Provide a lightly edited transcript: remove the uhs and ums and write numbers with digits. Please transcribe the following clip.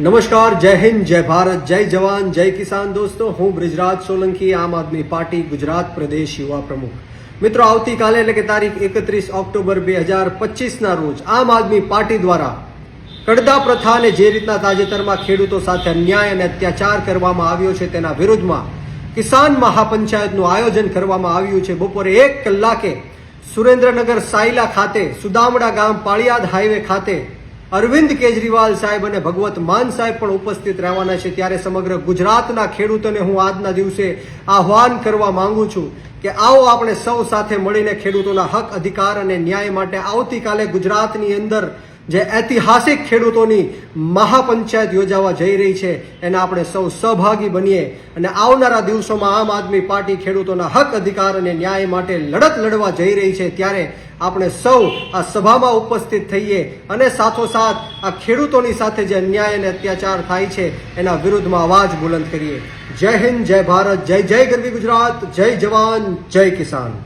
નમસ્કાર, જય હિન્દ, જય ભારત, જય જવાન, જય કિસાન. દોસ્તો, હું બ્રિજરાજ સોલંકી, આમ આદમી પાર્ટી ગુજરાત પ્રદેશ યુવા પ્રમુખ. મિત્રો, આવતીકાલે એટલે કે તારીખ 31 ઓક્ટોબર 2025ના રોજ આમ આદમી પાર્ટી દ્વારા કડદા પ્રથાને જે રીતના તાજેતરમાં ખેડૂતો સાથે અન્યાય અને અત્યાચાર કરવામાં આવ્યો છે તેના વિરુદ્ધમાં કિસાન મહાપંચાયતનું આયોજન કરવામાં આવ્યું છે. બપોરે 1 કલાકે સુરેન્દ્રનગર સાયલા ખાતે, સુદામડા ગામ પાળિયાદ હાઈવે ખાતે અરવિંદ કેજરીવાલ સાહેબ અને ભગવત માન સાહેબ પણ ઉપસ્થિત રહેવાના છે. ત્યારે સમગ્ર ગુજરાતના ખેડૂતોને હું આજના દિવસે આહ્વાન કરવા માંગુ છું કે આવો આપણે સૌ સાથે મળીને ખેડૂતોના હક, અધિકાર અને ન્યાય માટે આવતીકાલે ગુજરાતની અંદર જે ઐતિહાસિક ખેડૂતોની મહાપંચાયત યોજાવા જઈ રહી છે એના આપણે સૌ સહભાગી બનીએ અને આવનારા દિવસોમાં આમ આદમી પાર્ટી ખેડૂતોના હક, અધિકાર અને ન્યાય માટે લડત લડવા જઈ રહી છે. ત્યારે આપણે સૌ આ સભામાં ઉપસ્થિત થઈએ અને સાથોસાથ આ ખેડૂતોની સાથે જે અન્યાય અને અત્યાચાર થાય છે એના વિરુદ્ધમાં અવાજ બુલંદ કરીએ. જય હિન્દ, જય ભારત, જય જય ગરવી ગુજરાત, જય જવાન, જય કિસાન.